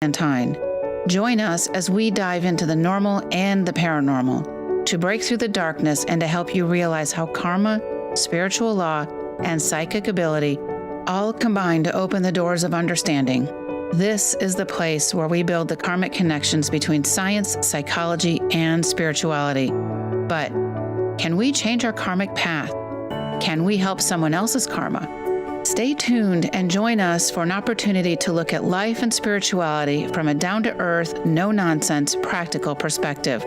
Valentine. Join us as we dive into the normal and the paranormal to break through the darkness and to help you realize how karma, spiritual law, and psychic ability all combine to open the doors of understanding. This is the place where we build the karmic connections between science, psychology, and spirituality. But can we change our karmic path? Can we help someone else's karma? Stay tuned and join us for an opportunity to look at life and spirituality from a down-to-earth, no-nonsense, practical perspective.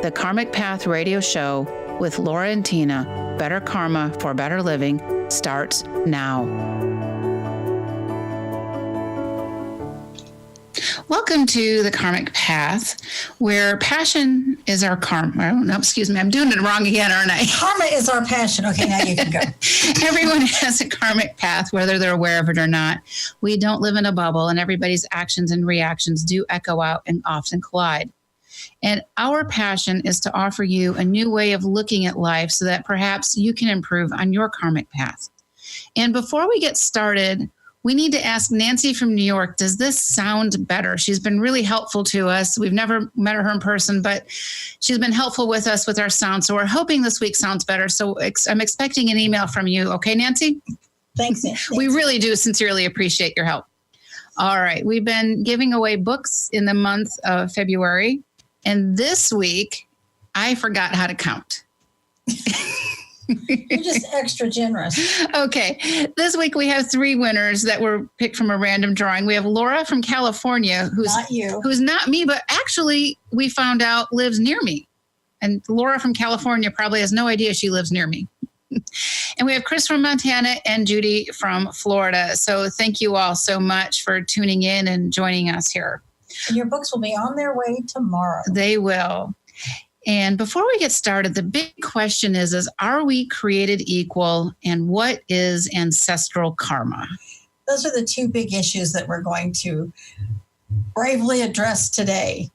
The Karmic Path Radio Show with Laura and Tina, Better Karma for Better Living, starts now. Welcome to the Karmic Path, where passion is our karma. I don't know, excuse me, I'm doing it wrong again, aren't I? Karma is our passion. Okay, now you can go. Everyone has a karmic path, whether they're aware of it or not. We don't live in a bubble, and everybody's actions and reactions do echo out and often collide. And our passion is to offer you a new way of looking at life so that perhaps you can improve on your karmic path. And before we get started, we need to ask Nancy from New York, does this sound better? She's been really helpful to us. We've never met her in person, but she's been helpful with us with our sound. So we're hoping this week sounds better. So I'm expecting an email from you. Okay, Nancy? Thanks, Nancy. We really do sincerely appreciate your help. All right. We've been giving away books in the month of February. And this week, I forgot how to count. You're just extra generous. Okay. This week we have 3 winners that were picked from a random drawing. We have Laura from California, who's not you. Who's not me, but actually we found out lives near me. And Laura from California probably has no idea she lives near me. And we have Chris from Montana and Judy from Florida. So thank you all so much for tuning in and joining us here. And your books will be on their way tomorrow. They will. And before we get started, the big question is are we created equal, and what is ancestral karma? Those are the 2 big issues that we're going to bravely address today.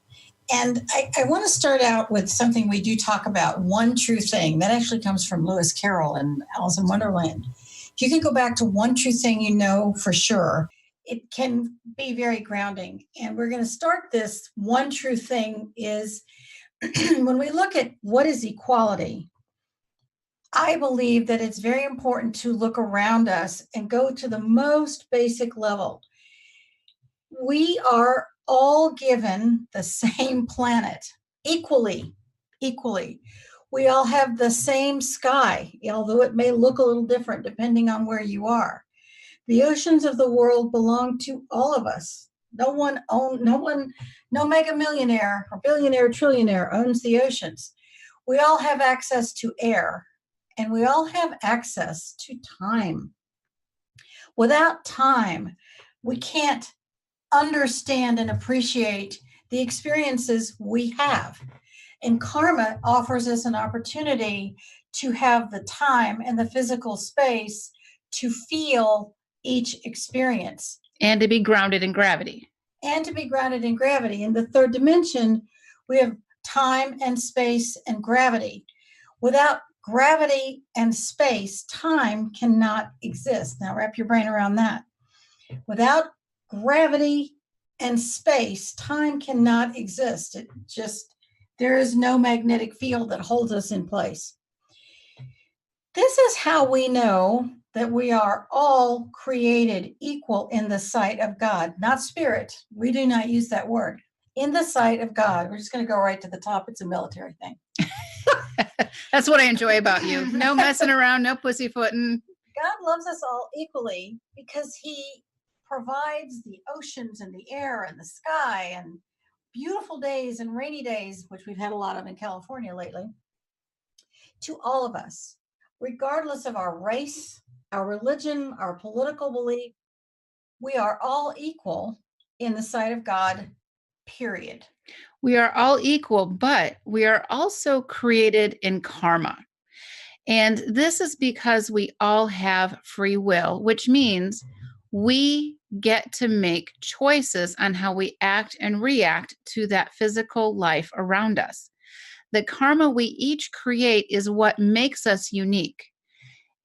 And I want to start out with something we do talk about, one true thing. That actually comes from Lewis Carroll in Alice in Wonderland. If you can go back to one true thing you know for sure, it can be very grounding. And we're going to start this one true thing is when we look at what is equality, I believe that it's very important to look around us and go to the most basic level. We are all given the same planet equally. We all have the same sky, although it may look a little different depending on where you are. The oceans of the world belong to all of us. No mega millionaire or billionaire, trillionaire owns the oceans. We all have access to air, and we all have access to time. Without time, we can't understand and appreciate the experiences we have. And karma offers us an opportunity to have the time and the physical space to feel each experience. And to be grounded in gravity. In the 3rd dimension, we have time and space and gravity. Without gravity and space, time cannot exist. Now wrap your brain around that. Without gravity and space, time cannot exist. There is no magnetic field that holds us in place. This is how we know that we are all created equal in the sight of God, not spirit. We do not use that word. In the sight of God. We're just going to go right to the top. It's a military thing. That's what I enjoy about you. No messing around, no pussyfooting. God loves us all equally because he provides the oceans and the air and the sky and beautiful days and rainy days, which we've had a lot of in California lately, to all of us, regardless of our race, our religion, our political belief. We are all equal in the sight of God, period. We are all equal, but we are also created in karma. And this is because we all have free will, which means we get to make choices on how we act and react to that physical life around us. The karma we each create is what makes us unique.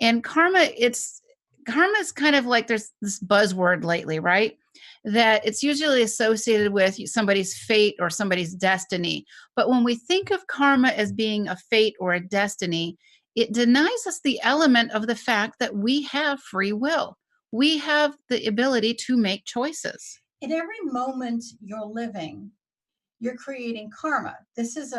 And karma is kind of like there's this buzzword lately, right? that it's usually associated with somebody's fate or somebody's destiny. But when we think of karma as being a fate or a destiny, it denies us the element of the fact that we have free will. We have the ability to make choices. In every moment you're living, you're creating karma. This is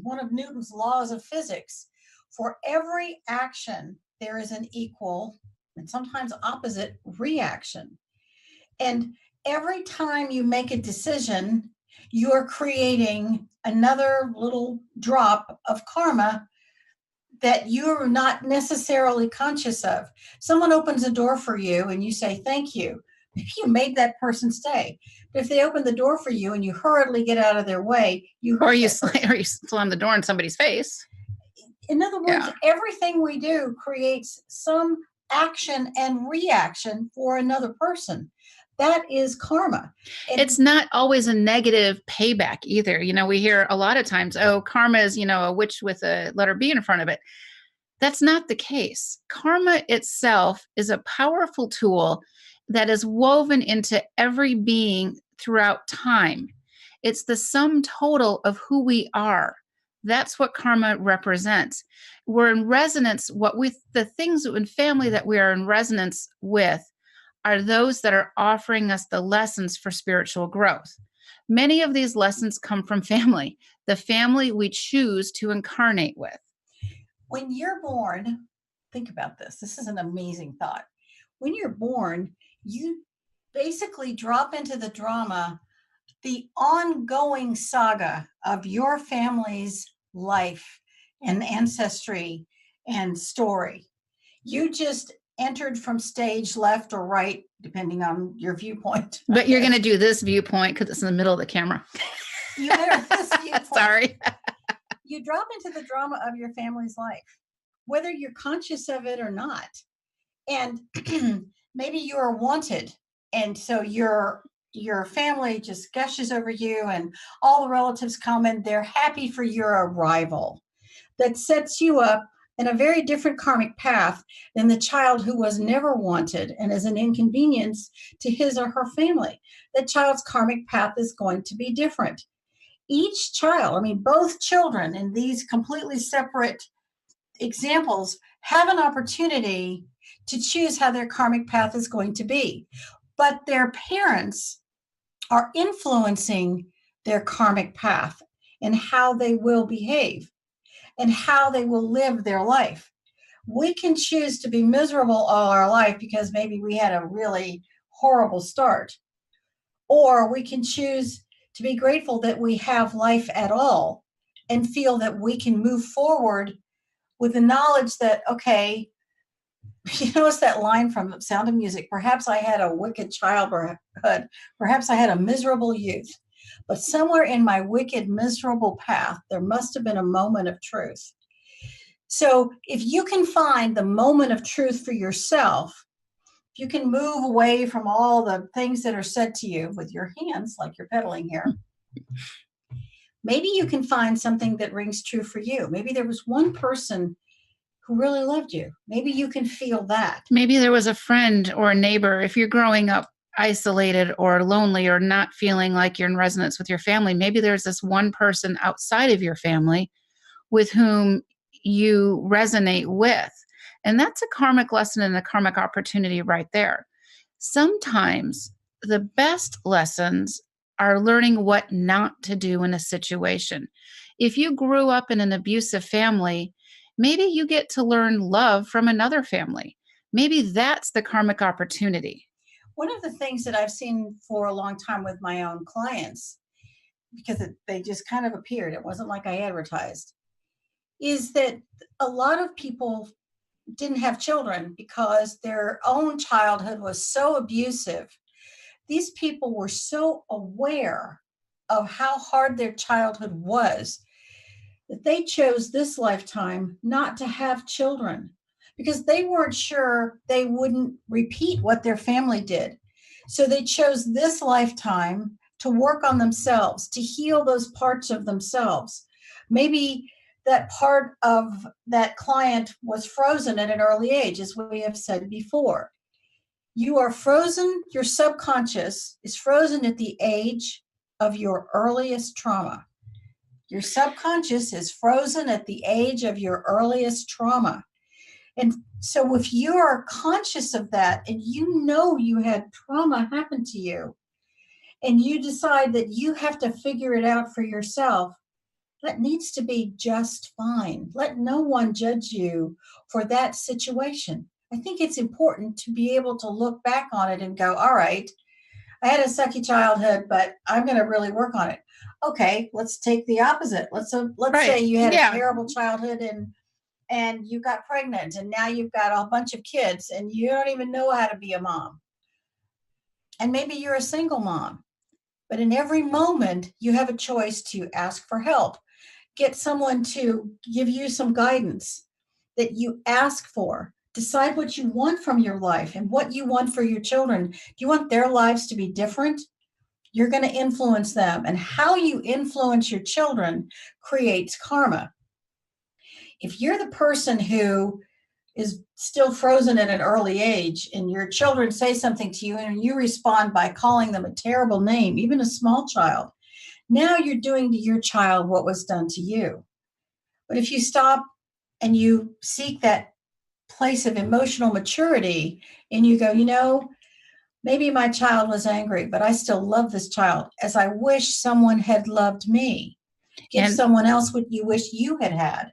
one of Newton's laws of physics. For every action, there is an equal and sometimes opposite reaction. And every time you make a decision, you're creating another little drop of karma that you're not necessarily conscious of. Someone opens a door for you and you say, thank you. Maybe you made that person stay. But if they open the door for you and you hurriedly get out of their way, or you slam the door in somebody's face. In other words, everything we do creates some action and reaction for another person. That is karma. It's not always a negative payback either. We hear a lot of times, oh, karma is, a witch with a letter B in front of it. That's not the case. Karma itself is a powerful tool that is woven into every being throughout time. It's the sum total of who we are. That's what karma represents. We're in resonance, the things in family that we are in resonance with are those that are offering us the lessons for spiritual growth. Many of these lessons come from family, the family we choose to incarnate with. When you're born, think about this. This is an amazing thought. When you're born, you basically drop into the drama, the ongoing saga of your family's life and ancestry and story. You just entered from stage left or right, depending on your viewpoint. But you're going to do this viewpoint because it's in the middle of the camera. You enter this viewpoint. Sorry. You drop into the drama of your family's life, whether you're conscious of it or not. And maybe you are wanted. And so your family just gushes over you and all the relatives come and they're happy for your arrival. That sets you up in a very different karmic path than the child who was never wanted and is an inconvenience to his or her family. That child's karmic path is going to be different. Each child, both children in these completely separate examples have an opportunity to choose how their karmic path is going to be. But their parents are influencing their karmic path and how they will behave and how they will live their life. We can choose to be miserable all our life because maybe we had a really horrible start. Or we can choose to be grateful that we have life at all and feel that we can move forward with the knowledge that, okay, it's that line from Sound of Music, perhaps I had a wicked childhood, perhaps I had a miserable youth, but somewhere in my wicked, miserable path, there must have been a moment of truth. So if you can find the moment of truth for yourself, you can move away from all the things that are said to you with your hands, like you're pedaling here. Maybe you can find something that rings true for you. Maybe there was one person who really loved you. Maybe you can feel that. Maybe there was a friend or a neighbor. If you're growing up isolated or lonely or not feeling like you're in resonance with your family, maybe there's this one person outside of your family with whom you resonate with. And that's a karmic lesson and a karmic opportunity right there. Sometimes the best lessons are learning what not to do in a situation. If you grew up in an abusive family, maybe you get to learn love from another family. Maybe that's the karmic opportunity. One of the things that I've seen for a long time with my own clients, because they just kind of appeared, it wasn't like I advertised, is that a lot of people didn't have children because their own childhood was so abusive. These people were so aware of how hard their childhood was that they chose this lifetime not to have children because they weren't sure they wouldn't repeat what their family did. So they chose this lifetime to work on themselves, to heal those parts of themselves. Maybe that part of that client was frozen at an early age, as we have said before. You are frozen, your subconscious is frozen at the age of your earliest trauma. Your subconscious is frozen at the age of your earliest trauma. And so if you are conscious of that and you know you had trauma happen to you, and you decide that you have to figure it out for yourself, that needs to be just fine. Let no one judge you for that situation. I think it's important to be able to look back on it and go, all right, I had a sucky childhood, but I'm going to really work on it. Okay, let's take the opposite. Let's say you had a terrible childhood and you got pregnant and now you've got a bunch of kids and you don't even know how to be a mom. And maybe you're a single mom. But in every moment, you have a choice to ask for help, get someone to give you some guidance that you ask for, decide what you want from your life and what you want for your children. Do you want their lives to be different? You're going to influence them. And how you influence your children creates karma. If you're the person who is still frozen at an early age and your children say something to you and you respond by calling them a terrible name, even a small child, now you're doing to your child what was done to you. But if you stop and you seek that place of emotional maturity and you go, maybe my child was angry, but I still love this child as I wish someone had loved me. Give someone else what you wish you had had.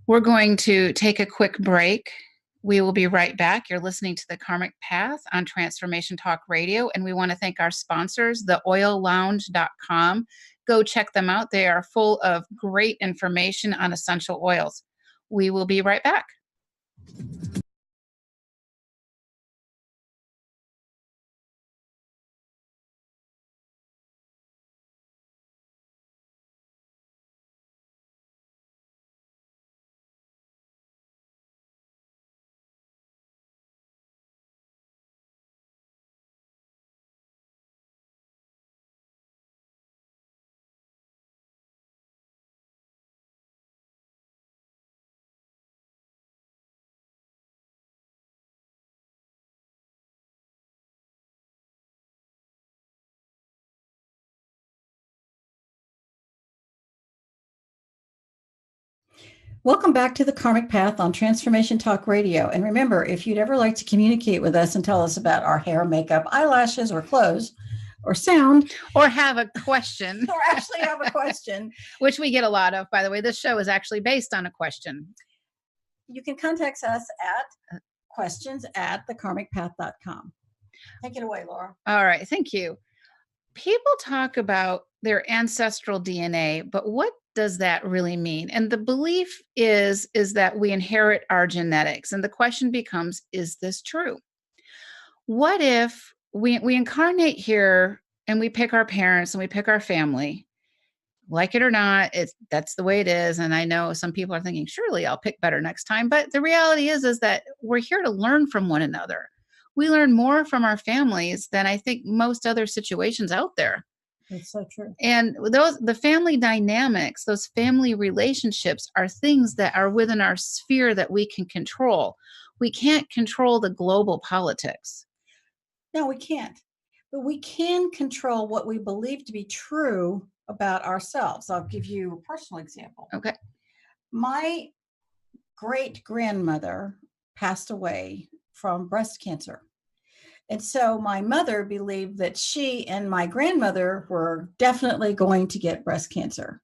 We're going to take a quick break. We will be right back. You're listening to the Karmic Path on Transformation Talk Radio, and we want to thank our sponsors, theoillounge.com. Go check them out. They are full of great information on essential oils. We will be right back. Welcome back to the Karmic Path on Transformation Talk Radio. And remember, if you'd ever like to communicate with us and tell us about our hair, makeup, eyelashes, or clothes, or sound, or have a question, or actually have a question, which we get a lot of, by the way, this show is actually based on a question. You can contact us at questions@thekarmicpath.com. Take it away, Laura. All right. Thank you. People talk about their ancestral DNA, but what does that really mean? And the belief is that we inherit our genetics. And the question becomes, is this true? What if we incarnate here and we pick our parents and we pick our family? Like it or not, that's the way it is. And I know some people are thinking, surely I'll pick better next time. But the reality is that we're here to learn from one another. We learn more from our families than I think most other situations out there. That's so true. And the family dynamics, those family relationships are things that are within our sphere that we can control. We can't control the global politics. No, we can't. But we can control what we believe to be true about ourselves. I'll give you a personal example. Okay. My great-grandmother passed away from breast cancer. And so my mother believed that she and my grandmother were definitely going to get breast cancer.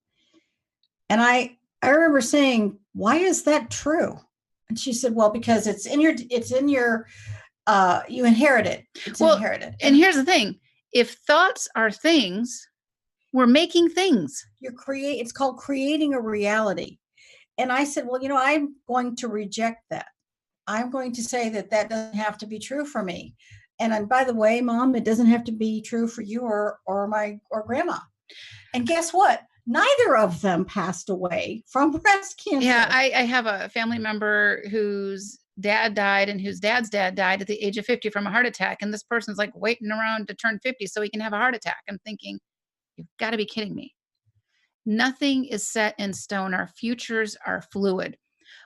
And I remember saying, why is that true? And she said, well, because it's in your, you inherit it. It's inherited. And here's the thing. If thoughts are things, we're making things. It's called creating a reality. And I said, well, I'm going to reject that. I'm going to say that doesn't have to be true for me. And by the way, Mom, it doesn't have to be true for you or Grandma. And guess what? Neither of them passed away from breast cancer. Yeah, I have a family member whose dad died and whose dad's dad died at the age of 50 from a heart attack. And this person's like waiting around to turn 50 so he can have a heart attack. I'm thinking, you've got to be kidding me. Nothing is set in stone. Our futures are fluid.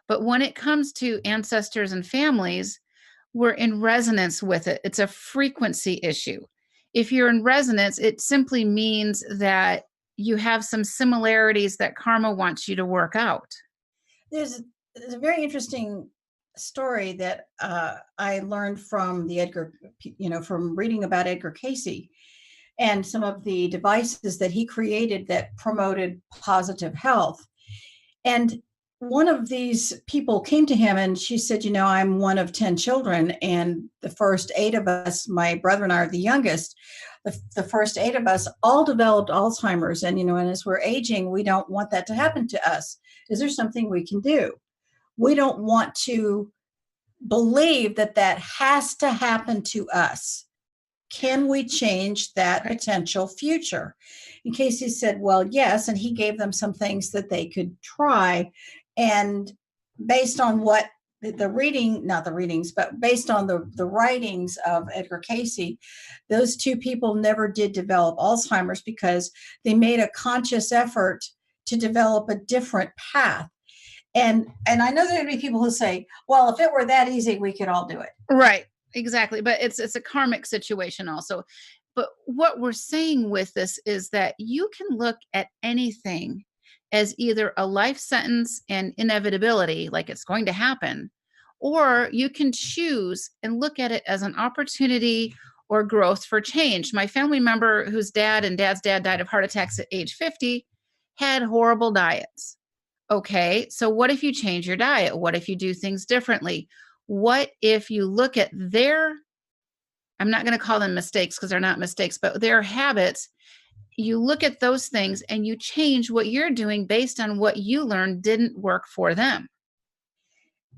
But when it comes to ancestors and families, we're in resonance with it. It's a frequency issue. If you're in resonance, it simply means that you have some similarities that karma wants you to work out. There's a very interesting story that I learned from from reading about Edgar Casey and some of the devices that he created that promoted positive health. And one of these people came to him and she said, I'm one of 10 children. And the first 8 of us, my brother and I are the youngest, the first 8 of us all developed Alzheimer's. And, and as we're aging, we don't want that to happen to us. Is there something we can do? We don't want to believe that has to happen to us. Can we change that potential future? And Casey said, well, yes. And he gave them some things that they could try. And based on what based on the writings of Edgar Casey, those 2 people never did develop Alzheimer's because they made a conscious effort to develop a different path. And I know there are going to be people who say, well, if it were that easy, we could all do it. Right. Exactly. But it's a karmic situation also. But what we're saying with this is that you can look at anything as either a life sentence and inevitability, like it's going to happen, or you can choose and look at it as an opportunity or growth for change. My family member whose dad and dad's dad died of heart attacks at age 50 had horrible diets. Okay, so what if you change your diet? What if you do things differently? What if you look at I'm not going to call them mistakes because they're not mistakes, but their habits, you look at those things and you change what you're doing based on what you learned didn't work for them.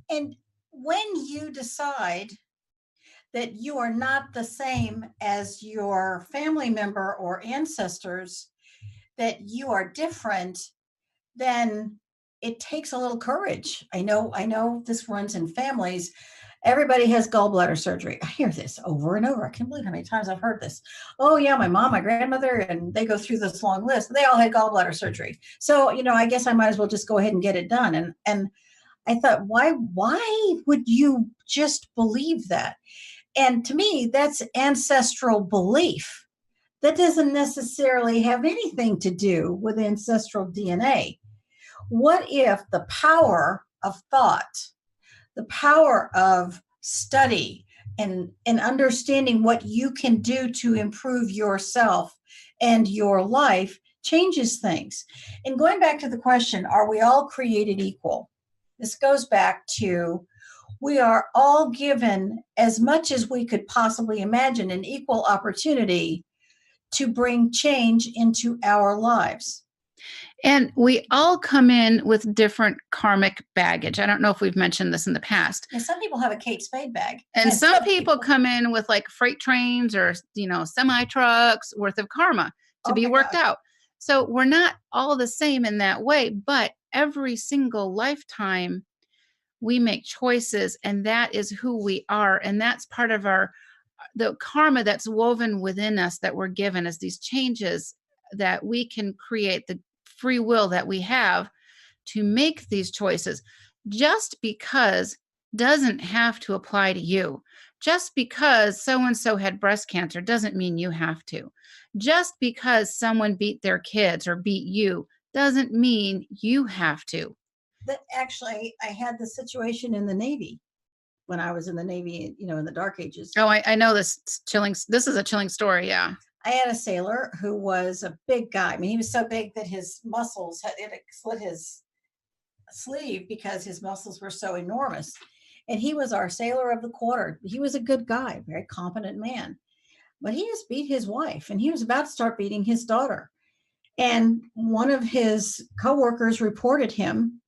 And when you decide that you are not the same as your family member or ancestors, that you are different, then it takes a little courage. I know this runs in families. Everybody has gallbladder surgery. I hear this over and over. I can't believe how many times I've heard this. Oh yeah, my mom, my grandmother, and they go through this long list. They all had gallbladder surgery. So, I guess I might as well just go ahead and get it done. And I thought, why would you just believe that? And to me, that's ancestral belief. That doesn't necessarily have anything to do with ancestral DNA. What if the power of thought, the power of study, and understanding what you can do to improve yourself and your life changes things? And going back to the question, are we all created equal? This goes back to, we are all given as much as we could possibly imagine, an equal opportunity to bring change into our lives. And we all come in with different karmic baggage. I don't know if we've mentioned this in the past. And some people have a Kate Spade bag. And some people come in with like freight trains or, semi trucks worth of karma to be worked out. So we're not all the same in that way, but every single lifetime we make choices, and that is who we are. And that's part of the karma that's woven within us that we're given as these changes that we can create, the free will that we have to make these choices. Just because doesn't have to apply to you. Just because so-and-so had breast cancer doesn't mean you have to. Just because someone beat their kids or beat you doesn't mean you have to. Actually, I had the situation in the Navy when I was in the Navy, in the dark ages. Oh, I know this is a chilling story. Yeah. I had a sailor who was a big guy. I mean, he was so big that his muscles had split his sleeve because his muscles were so enormous. And he was our sailor of the quarter. He was a good guy, very competent man. But he just beat his wife, and he was about to start beating his daughter. And one of his coworkers reported him,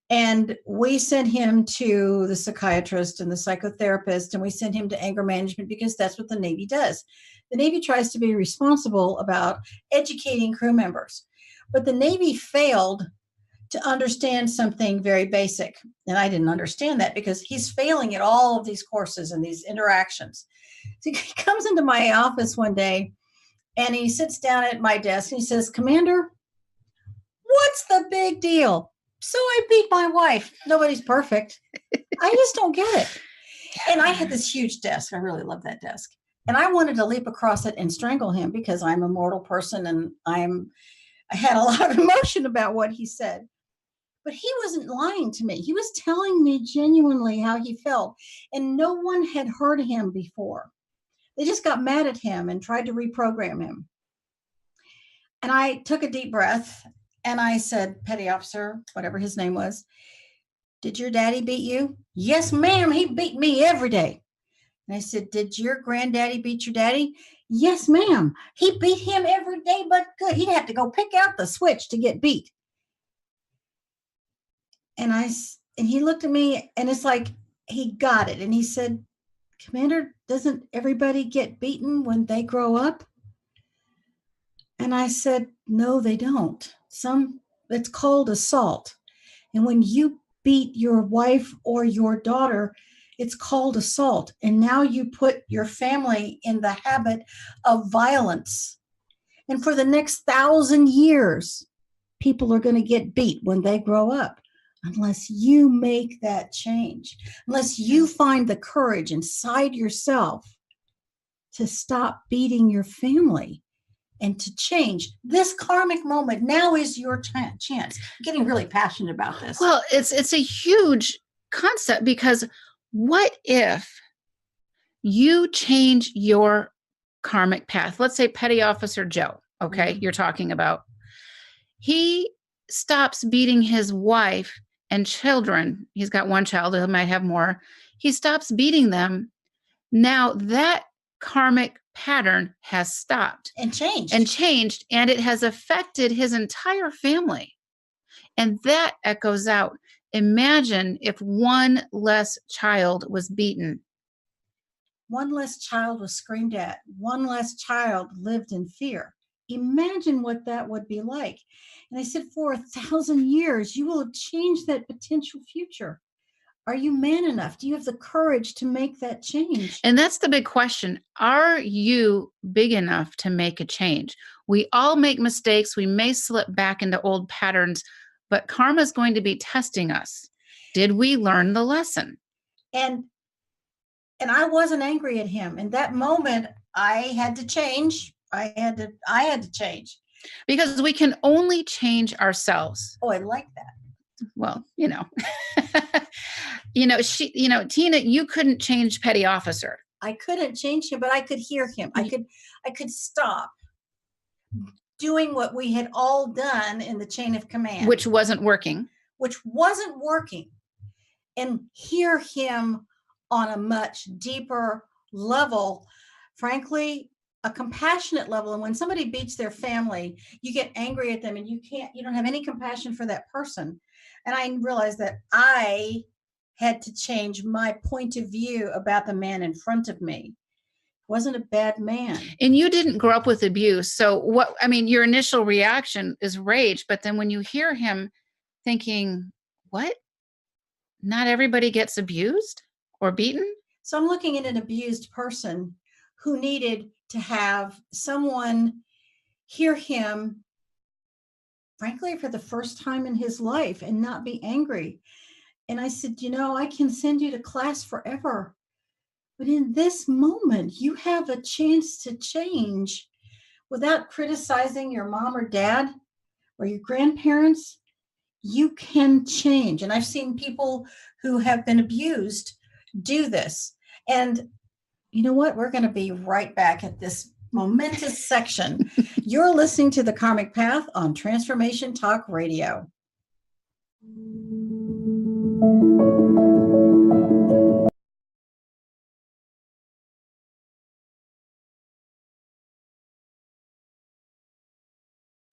and we sent him to the psychiatrist and the psychotherapist, and we sent him to anger management because that's what the Navy does. The Navy tries to be responsible about educating crew members, but the Navy failed to understand something very basic. And I didn't understand that because he's failing at all of these courses and these interactions. So he comes into my office one day and he sits down at my desk and he says, "Commander, what's the big deal? So I beat my wife. Nobody's perfect. I just don't get it." And I had this huge desk. I really love that desk. And I wanted to leap across it and strangle him because I'm a mortal person and I had a lot of emotion about what he said. But he wasn't lying to me. He was telling me genuinely how he felt. And no one had heard him before. They just got mad at him and tried to reprogram him. And I took a deep breath and I said, Petty Officer, whatever his name was, did your daddy beat you? Yes, ma'am. He beat me every day. And I said, did your granddaddy beat your daddy? Yes, ma'am. He beat him every day, but good. He'd have to go pick out the switch to get beat. And he looked at me and it's like he got it. And he said, Commander, doesn't everybody get beaten when they grow up? And I said, no, they don't. It's called assault. And when you beat your wife or your daughter, it's called assault. And now you put your family in the habit of violence. And for the next 1,000 years, people are going to get beat when they grow up. Unless you make that change, unless you find the courage inside yourself to stop beating your family and to change. This karmic moment now is your chance. I'm getting really passionate about this. Well, it's a huge concept because what if you change your karmic path? Let's say Petty Officer Joe, okay, you're talking about. He stops beating his wife and children. He's got one child, he might have more. He stops beating them. Now that karmic pattern has stopped and changed, and it has affected his entire family. And that echoes out. Imagine if one less child was beaten. One less child was screamed at. One less child lived in fear. Imagine what that would be like. And I said, for 1,000 years, you will have changed that potential future. Are you man enough? Do you have the courage to make that change? And that's the big question. Are you big enough to make a change? We all make mistakes. We may slip back into old patterns, but karma is going to be testing us. Did we learn the lesson? And I wasn't angry at him. In that moment, I had to change. I had to change. Because we can only change ourselves. Oh, I like that. Well, Tina, you couldn't change Petty Officer. I couldn't change him, but I could hear him. I could stop doing what we had all done in the chain of command. Which wasn't working. And hear him on a much deeper level, frankly, a compassionate level. And when somebody beats their family, you get angry at them and you don't have any compassion for that person. And I realized that I had to change my point of view about the man in front of me. Wasn't a bad man. And you didn't grow up with abuse. So your initial reaction is rage, but then when you hear him thinking, what? Not everybody gets abused or beaten? So I'm looking at an abused person who needed to have someone hear him, frankly, for the first time in his life and not be angry. And I said, I can send you to class forever. But in this moment, you have a chance to change without criticizing your mom or dad or your grandparents. You can change. And I've seen people who have been abused do this. And you know what? We're going to be right back at this momentous section. You're listening to The Karmic Path on Transformation Talk Radio.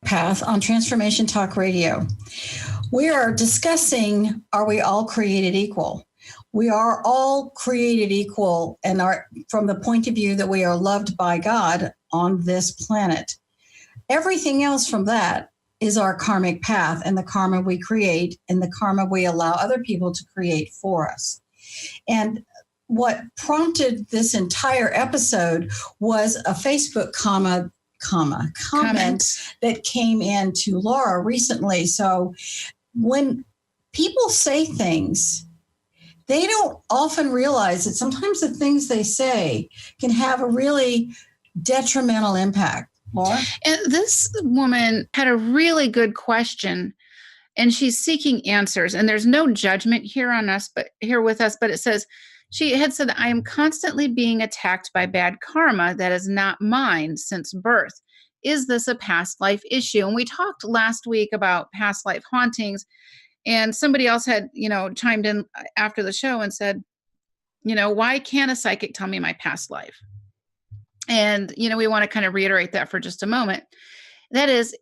Path on Transformation Talk Radio. We are discussing, are we all created equal? We are all created equal and are from the point of view that we are loved by God on this planet. Everything else from that is our karmic path and the karma we create and the karma we allow other people to create for us. And what prompted this entire episode was a Facebook comment that came in to Laura recently. So when people say things, they don't often realize that sometimes the things they say can have a really detrimental impact. Laura? And this woman had a really good question, and she's seeking answers. And there's no judgment here on us, but here with us. But it says, she had said, I am constantly being attacked by bad karma that is not mine since birth. Is this a past life issue? And we talked last week about past life hauntings. And somebody else had, chimed in after the show and said, why can't a psychic tell me my past life? And, we want to kind of reiterate that for just a moment. That is,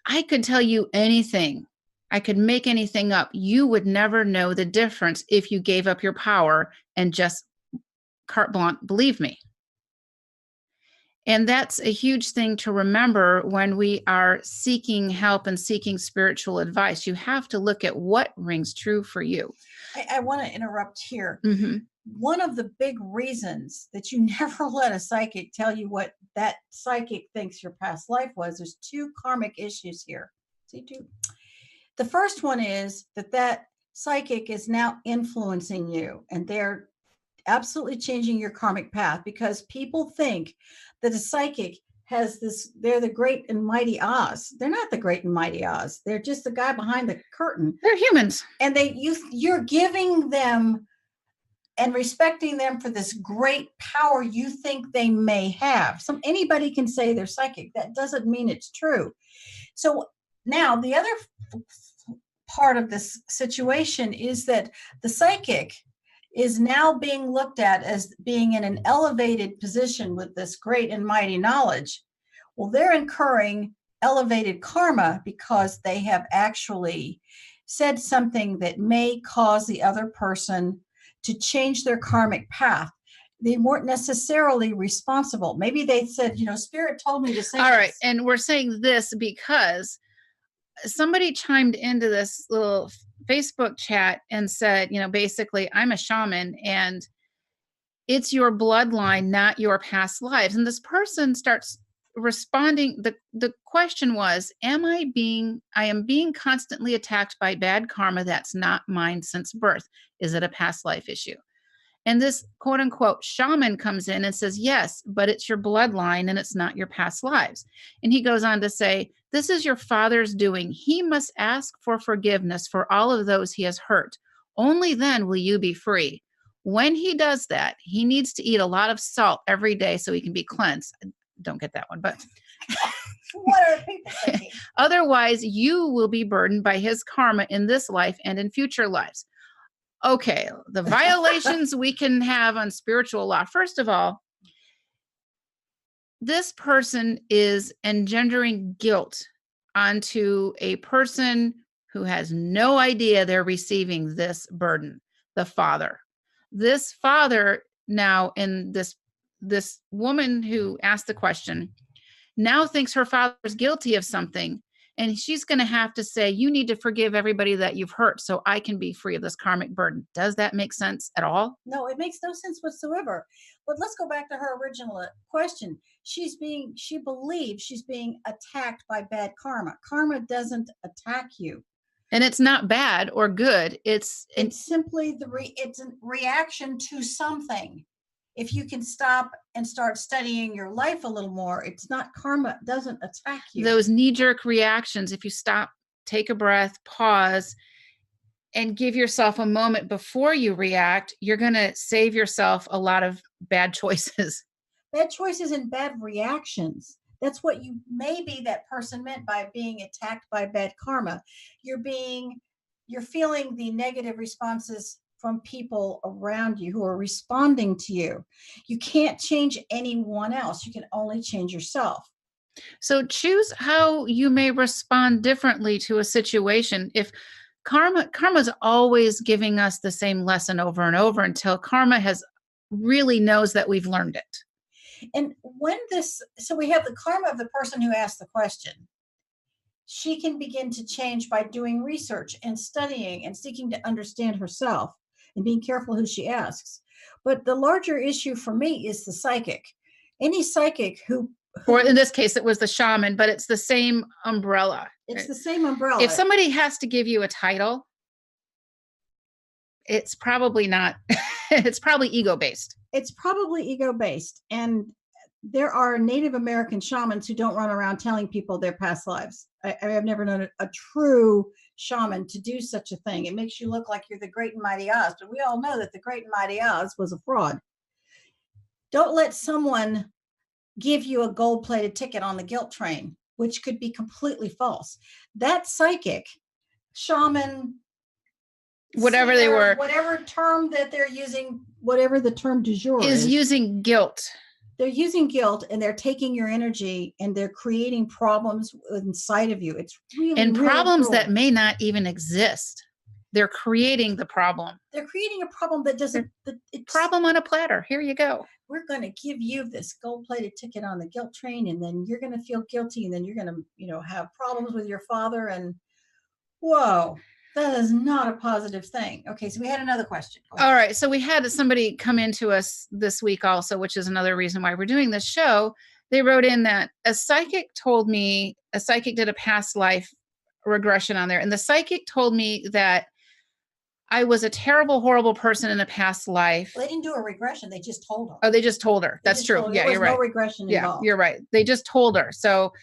I could tell you anything. I could make anything up. You would never know the difference if you gave up your power and just carte blanche believe me. And that's a huge thing to remember when we are seeking help and seeking spiritual advice. You have to look at what rings true for you. I want to interrupt here. Mm-hmm. One of the big reasons that you never let a psychic tell you what that psychic thinks your past life was, there's two karmic issues here. See, two. The first one is that psychic is now influencing you, and they're absolutely changing your karmic path, because people think that a psychic has this, they're the great and mighty Oz. They're not the great and mighty Oz. They're just the guy behind the curtain. They're humans. And you're giving them and respecting them for this great power you think they may have. Anybody can say they're psychic. That doesn't mean it's true. So now the other part of this situation is that the psychic is now being looked at as being in an elevated position with this great and mighty knowledge. Well, they're incurring elevated karma because they have actually said something that may cause the other person to change their karmic path. They weren't necessarily responsible. Maybe they said, Spirit told me to say All this. right. And we're saying this because somebody chimed into this little Facebook chat and said, basically, I'm a shaman and it's your bloodline, not your past lives. And this person starts responding. The question was, I am being constantly attacked by bad karma that's not mine since birth. Is it a past life issue? And this quote unquote shaman comes in and says, yes, but it's your bloodline and it's not your past lives. And he goes on to say, this is your father's doing. He must ask for forgiveness for all of those he has hurt. Only then will you be free. When he does that, he needs to eat a lot of salt every day so he can be cleansed. I don't get that one, but what are people thinking? Otherwise, you will be burdened by his karma in this life and in future lives. Okay, the violations we can have on spiritual law. First of all, this person is engendering guilt onto a person who has no idea they're receiving this burden, the father. This father now, in this woman who asked the question, now thinks her father's guilty of something. And she's going to have to say, you need to forgive everybody that you've hurt so I can be free of this karmic burden. Does that make sense at all? No, it makes no sense whatsoever. But let's go back to her original question. She believes she's being attacked by bad karma. Karma doesn't attack you. And it's not bad or good. It's simply it's a reaction to something. If you can stop and start studying your life a little more, it's not karma, doesn't attack you. Those knee-jerk reactions, if you stop, take a breath, pause, and give yourself a moment before you react, you're going to save yourself a lot of bad choices. Bad choices and bad reactions. That's what maybe that person meant by being attacked by bad karma. You're feeling the negative responses from people around you who are responding to you. You can't change anyone else. You can only change yourself. So choose how you may respond differently to a situation. If karma's always giving us the same lesson over and over until karma really knows that we've learned it. And so we have the karma of the person who asked the question. She can begin to change by doing research and studying and seeking to understand herself and being careful who she asks. But the larger issue for me is the psychic. Any psychic or in this case, it was the shaman, but it's the same umbrella. It's the same umbrella. If somebody has to give you a title, It's probably not. It's probably ego-based. It's probably ego-based. And there are Native American shamans who don't run around telling people their past lives. I have never known a true shaman to do such a thing. It makes you look like you're the great and mighty Oz, but we all know that the great and mighty Oz was a fraud. Don't let someone give you a gold-plated ticket on the guilt train, which could be completely false. That psychic, shaman, Whatever they were, whatever term that they're using, whatever the term du jour is using guilt. They're using guilt, and they're taking your energy, and they're creating problems inside of you. It's really, and really problems cruel. that may not even exist. They're creating the problem. They're creating a problem that doesn't. Problem on a platter. Here you go. We're going to give you this gold-plated ticket on the guilt train, and then you're going to feel guilty, and then you're going to, have problems with your father. And whoa, that is not a positive thing. Okay, so we had another question. All right, so we had somebody come into us this week also, which is another reason why we're doing this show. They wrote in that a psychic did a past life regression on there, and the psychic told me that I was a terrible, horrible person in a past life. Well, they didn't do a regression. They just told her. Oh, they just told her. That's true. Yeah, you're right. No regression involved. Yeah, you're right. They just told her. So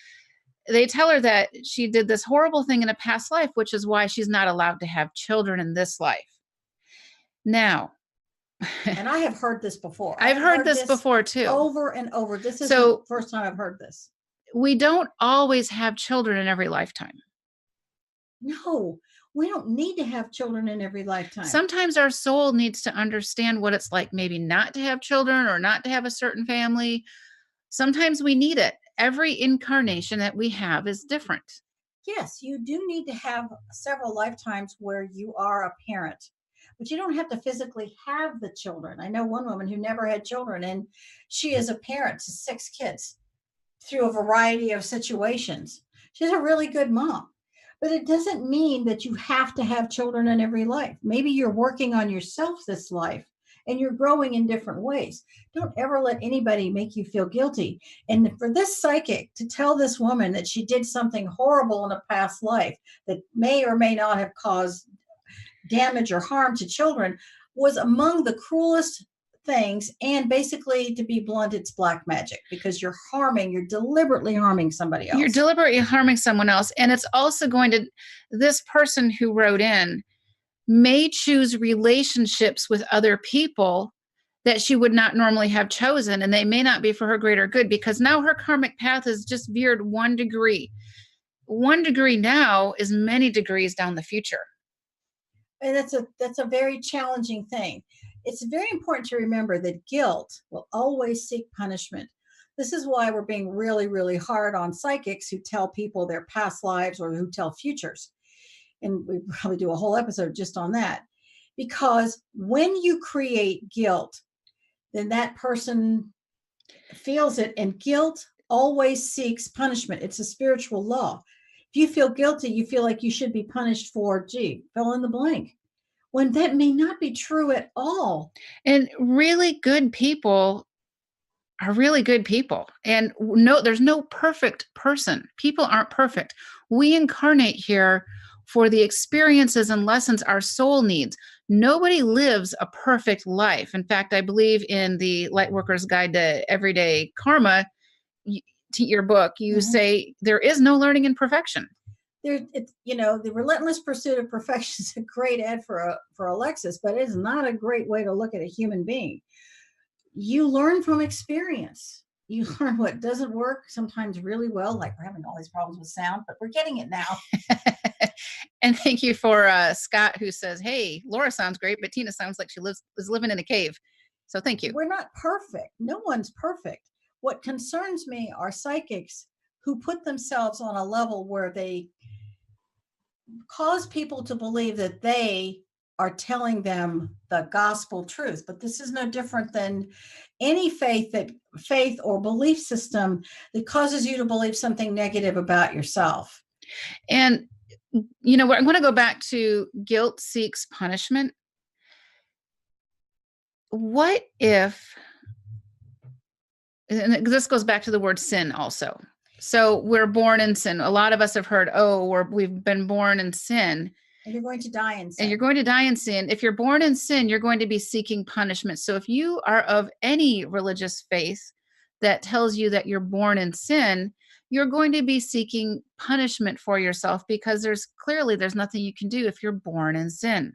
they tell her that she did this horrible thing in a past life, which is why she's not allowed to have children in this life. Now. And I have heard this before. I've heard this before too. Over and over. This is the first time I've heard this. We don't always have children in every lifetime. No. We don't need to have children in every lifetime. Sometimes our soul needs to understand what it's like maybe not to have children or not to have a certain family. Sometimes we need it. Every incarnation that we have is different. Yes, you do need to have several lifetimes where you are a parent, but you don't have to physically have the children. I know one woman who never had children, and she is a parent to 6 kids through a variety of situations. She's a really good mom. But it doesn't mean that you have to have children in every life. Maybe you're working on yourself this life and you're growing in different ways. Don't ever let anybody make you feel guilty. And for this psychic to tell this woman that she did something horrible in a past life that may or may not have caused damage or harm to children was among the cruelest things. And basically, to be blunt, it's black magic, because you're deliberately harming somebody else. You're deliberately harming someone else. And it's also this person who wrote in may choose relationships with other people that she would not normally have chosen. And they may not be for her greater good, because now her karmic path has just veered 1 degree. 1 degree now is many degrees down the future. And that's a very challenging thing. It's very important to remember that guilt will always seek punishment. This is why we're being really, really hard on psychics who tell people their past lives or who tell futures. And we probably do a whole episode just on that. Because when you create guilt, then that person feels it, and guilt always seeks punishment. It's a spiritual law. If you feel guilty, you feel like you should be punished for, fill in the blank. When that may not be true at all. And really good people are really good people. And no, there's no perfect person. People aren't perfect. We incarnate here for the experiences and lessons our soul needs. Nobody lives a perfect life. In fact, I believe in the Lightworker's Guide to Everyday Karma, to your book, you say there is no learning in perfection. The relentless pursuit of perfection is a great ad for Alexis, but it's not a great way to look at a human being. You learn from experience. You learn what doesn't work sometimes really well, like we're having all these problems with sound, but we're getting it now. And thank you for Scott, who says, hey, Laura sounds great, but Tina sounds like she is living in a cave. So thank you. We're not perfect. No one's perfect. What concerns me are psychics who put themselves on a level where they cause people to believe that they are telling them the gospel truth. But this is no different than any faith or belief system that causes you to believe something negative about yourself. And, I'm going to go back to guilt seeks punishment. What if, and this goes back to the word sin also. So we're born in sin. A lot of us have heard, we've been born in sin. And you're going to die in sin. And you're going to die in sin. If you're born in sin, you're going to be seeking punishment. So if you are of any religious faith that tells you that you're born in sin, you're going to be seeking punishment for yourself, because there's nothing you can do if you're born in sin.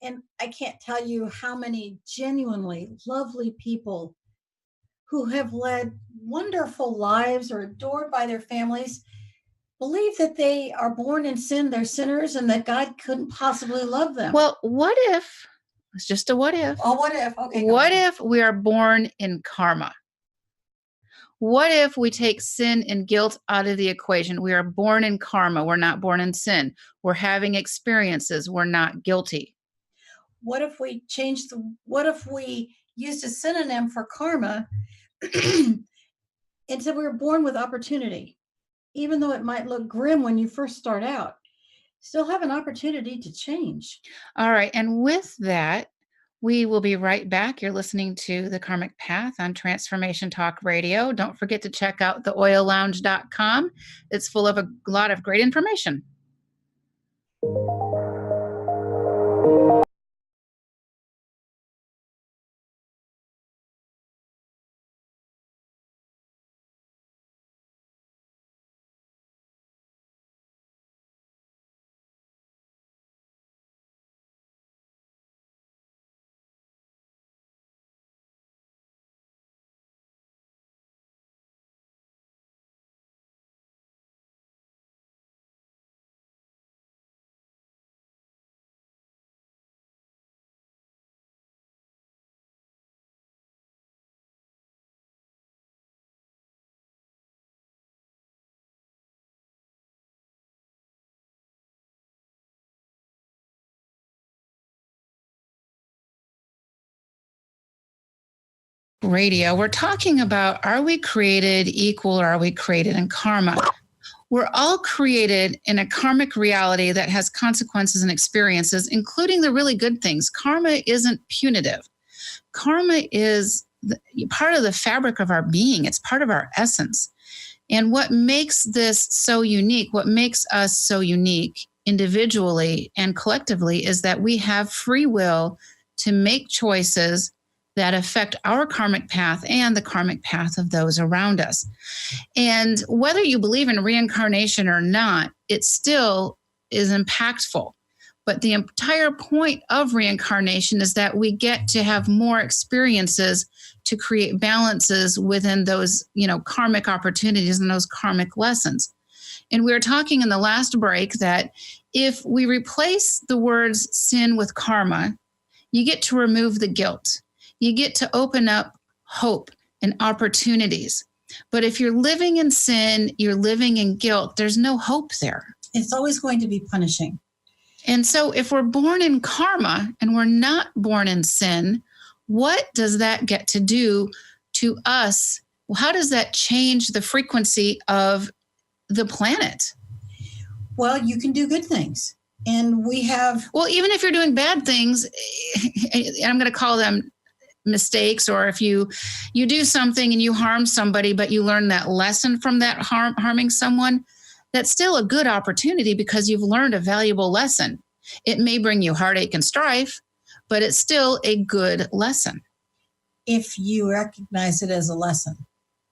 And I can't tell you how many genuinely lovely people who have led wonderful lives or adored by their families believe that they are born in sin, they're sinners, and that God couldn't possibly love them. Well, what if, it's just a what if. Oh, what if? Okay. What if we are born in karma? What if we take sin and guilt out of the equation? We are born in karma. We're not born in sin. We're having experiences. We're not guilty. What if we what if we used a synonym for karma and said we were born with opportunity? Even though it might look grim when you first start out, still have an opportunity to change. All right. And with that, we will be right back. You're listening to The Karmic Path on Transformation Talk Radio. Don't forget to check out theoillounge.com. It's full of a lot of great information. Radio. We're talking about, are we created equal or are we created in karma? We're all created in a karmic reality that has consequences and experiences, including the really good things. Karma isn't punitive. Karma is part of the fabric of our being. It's part of our essence. And what makes this so unique, what makes us so unique individually and collectively, is that we have free will to make choices that affect our karmic path and the karmic path of those around us. And whether you believe in reincarnation or not, it still is impactful. But the entire point of reincarnation is that we get to have more experiences to create balances within those, karmic opportunities and those karmic lessons. And we were talking in the last break that if we replace the words sin with karma, you get to remove the guilt. You get to open up hope and opportunities. But if you're living in sin, you're living in guilt, there's no hope there. It's always going to be punishing. And so if we're born in karma and we're not born in sin, what does that get to do to us? How does that change the frequency of the planet? Well, you can do good things. And we have... Well, even if you're doing bad things, I'm going to call them mistakes, or if you do something and you harm somebody, but you learn that lesson from that harming someone, that's still a good opportunity because you've learned a valuable lesson. It may bring you heartache and strife, but it's still a good lesson. If you recognize it as a lesson.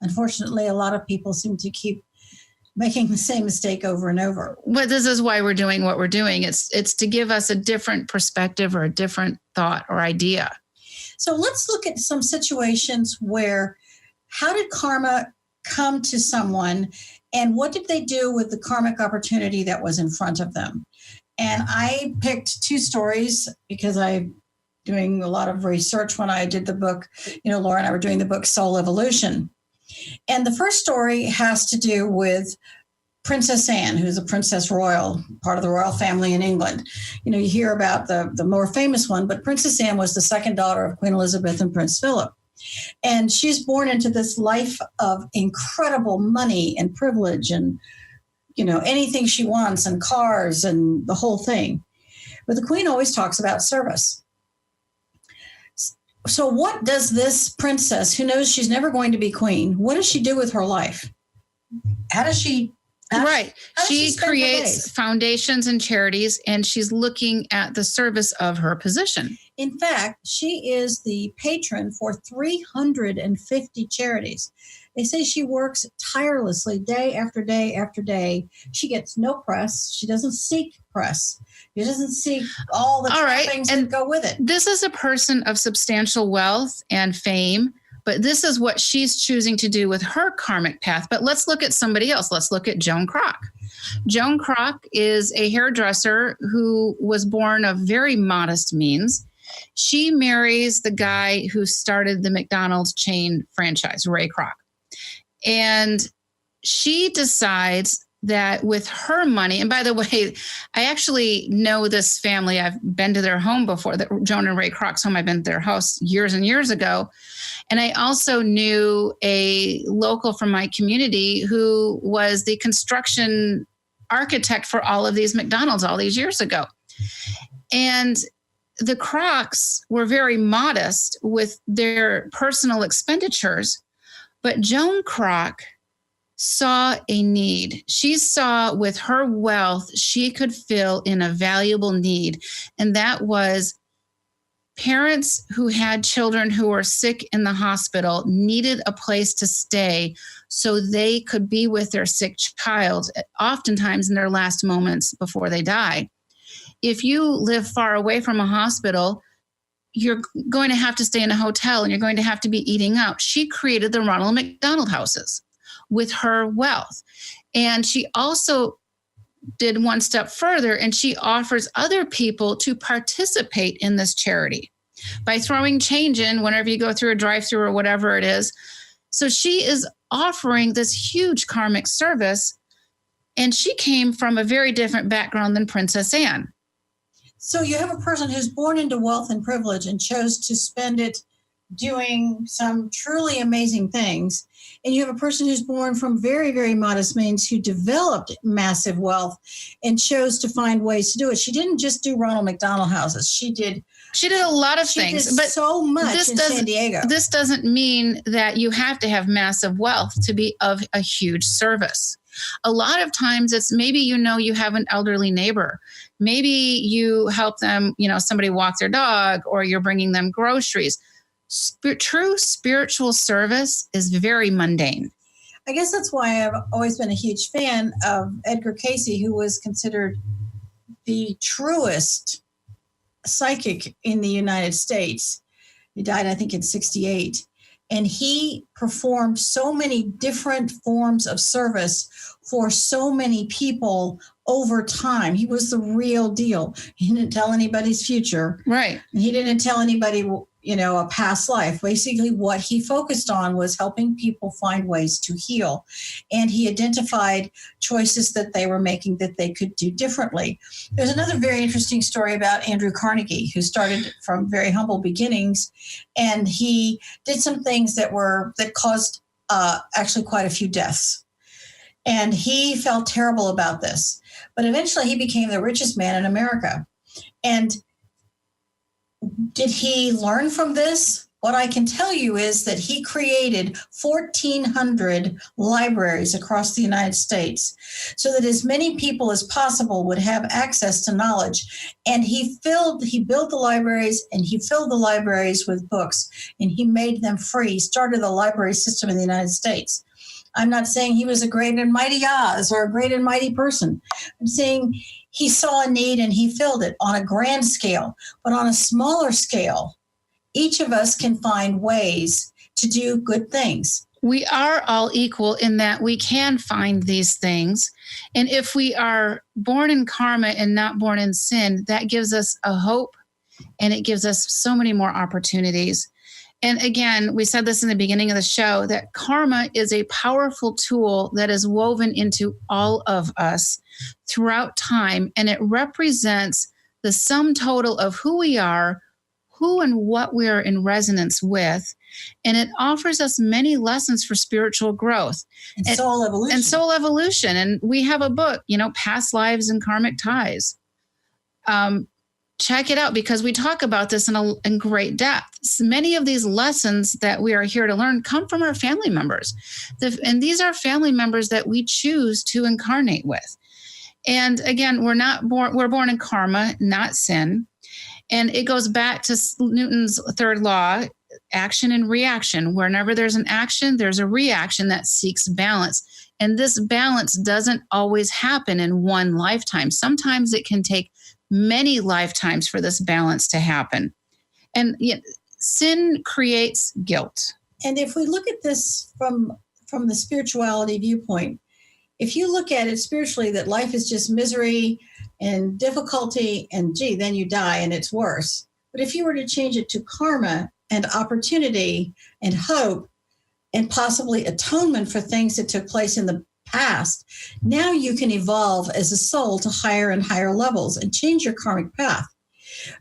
Unfortunately, a lot of people seem to keep making the same mistake over and over. But this is why we're doing what we're doing. It's to give us a different perspective or a different thought or idea. So let's look at some situations where, how did karma come to someone and what did they do with the karmic opportunity that was in front of them? And I picked two stories because I'm doing a lot of research when I did the book. Laura and I were doing the book Soul Evolution. And the first story has to do with Princess Anne, who's a princess royal, part of the royal family in England. You hear about the more famous one, but Princess Anne was the second daughter of Queen Elizabeth and Prince Philip. And she's born into this life of incredible money and privilege and, anything she wants, and cars and the whole thing. But the Queen always talks about service. So what does this princess, who knows she's never going to be queen, what does she do with her life? How does she Right. How does She spend her creates days? foundations and charities, and she's looking at the service of her position. In fact, she is the patron for 350 charities. They say she works tirelessly day after day after day. She gets no press. She doesn't seek press. She doesn't seek all the All right, trappings and that go with it. This is a person of substantial wealth and fame, but this is what she's choosing to do with her karmic path. But let's look at somebody else. Let's look at Joan Kroc. Joan Kroc is a hairdresser who was born of very modest means. She marries the guy who started the McDonald's chain franchise, Ray Kroc. And she decides that with her money, and by the way, I actually know this family. I've been to their home before, Joan and Ray Kroc's home. I've been to their house years and years ago. And I also knew a local from my community who was the construction architect for all of these McDonald's all these years ago. And the Krocs were very modest with their personal expenditures, but Joan Kroc saw a need. She saw with her wealth, she could fill in a valuable need. And that was parents who had children who were sick in the hospital needed a place to stay so they could be with their sick child, oftentimes in their last moments before they die. If you live far away from a hospital, you're going to have to stay in a hotel and you're going to have to be eating out. She created the Ronald McDonald houses with her wealth. And she also did one step further, and she offers other people to participate in this charity by throwing change in whenever you go through a drive-through or whatever it is. So she is offering this huge karmic service, and she came from a very different background than Princess Anne. So you have a person who's born into wealth and privilege and chose to spend it doing some truly amazing things. And you have a person who's born from very, very modest means who developed massive wealth and chose to find ways to do it. She didn't just do Ronald McDonald houses. She did a lot of things, but so much in San Diego. This doesn't mean that you have to have massive wealth to be of a huge service. A lot of times it's maybe you have an elderly neighbor. Maybe you help them, somebody walk their dog, or you're bringing them groceries. True spiritual service is very mundane. I guess that's why I've always been a huge fan of Edgar Cayce, who was considered the truest psychic in the United States. He died, I think, in 1968. And he performed so many different forms of service for so many people over time. He was the real deal. He didn't tell anybody's future. Right. He didn't tell anybody, a past life. Basically, what he focused on was helping people find ways to heal. And he identified choices that they were making that they could do differently. There's another very interesting story about Andrew Carnegie, who started from very humble beginnings. And he did some things that caused actually quite a few deaths. And he felt terrible about this. But eventually he became the richest man in America. And did he learn from this? What I can tell you is that he created 1,400 libraries across the United States so that as many people as possible would have access to knowledge. And he built the libraries, and he filled the libraries with books, and he made them free. He started the library system in the United States. I'm not saying he was a great and mighty Oz or a great and mighty person. I'm saying he saw a need and he filled it on a grand scale. But on a smaller scale, each of us can find ways to do good things. We are all equal in that we can find these things. And if we are born in karma and not born in sin, that gives us a hope, and it gives us so many more opportunities. And again, we said this in the beginning of the show, that karma is a powerful tool that is woven into all of us throughout time. And it represents the sum total of who we are, who and what we are in resonance with. And it offers us many lessons for spiritual growth. And soul evolution. And we have a book, Past Lives and Karmic Ties. check it out because we talk about this in great depth. Many of these lessons that we are here to learn come from our family members. And these are family members that we choose to incarnate with. And again, we're born in karma, not sin. And it goes back to Newton's third law, action and reaction. Whenever there's an action, there's a reaction that seeks balance. And this balance doesn't always happen in one lifetime. Sometimes it can take many lifetimes for this balance to happen. And sin creates guilt. And if we look at this from the spirituality viewpoint, if you look at it spiritually, that life is just misery and difficulty and then you die and it's worse. But if you were to change it to karma and opportunity and hope and possibly atonement for things that took place in the past, now you can evolve as a soul to higher and higher levels and change your karmic path.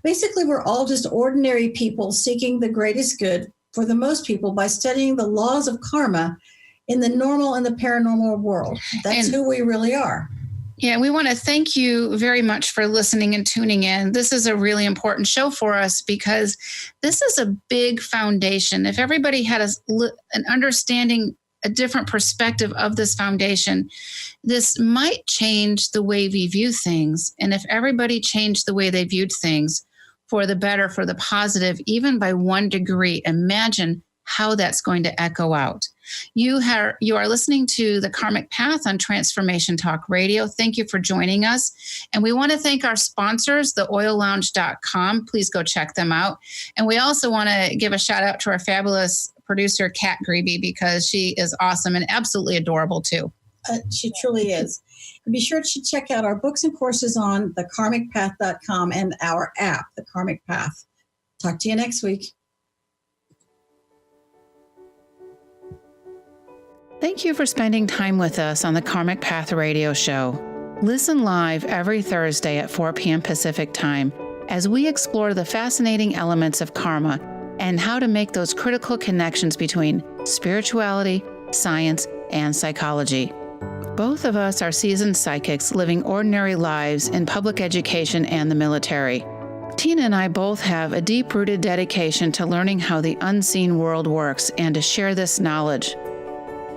Basically, we're all just ordinary people seeking the greatest good for the most people by studying the laws of karma in the normal and the paranormal world. That's who we really are. Yeah, we want to thank you very much for listening and tuning in. This is a really important show for us because this is a big foundation. If everybody had an understanding, a different perspective of this foundation, this might change the way we view things. And if everybody changed the way they viewed things for the better, for the positive, even by 1 degree, imagine how that's going to echo out. You are listening to the Karmic Path on Transformation Talk Radio. Thank you for joining us. And we want to thank our sponsors, theoillounge.com. Please go check them out. And we also want to give a shout out to our fabulous producer, Kat Grebe, because she is awesome and absolutely adorable too. She truly is. And be sure to check out our books and courses on thekarmicpath.com and our app, The Karmic Path. Talk to you next week. Thank you for spending time with us on the Karmic Path Radio Show. Listen live every Thursday at 4 p.m. Pacific Time as we explore the fascinating elements of karma and how to make those critical connections between spirituality, science, and psychology. Both of us are seasoned psychics living ordinary lives in public education and the military. Tina and I both have a deep-rooted dedication to learning how the unseen world works and to share this knowledge.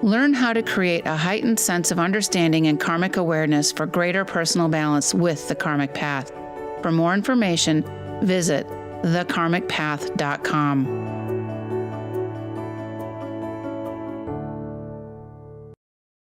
Learn how to create a heightened sense of understanding and karmic awareness for greater personal balance with the Karmic Path. For more information, visit thekarmicpath.com.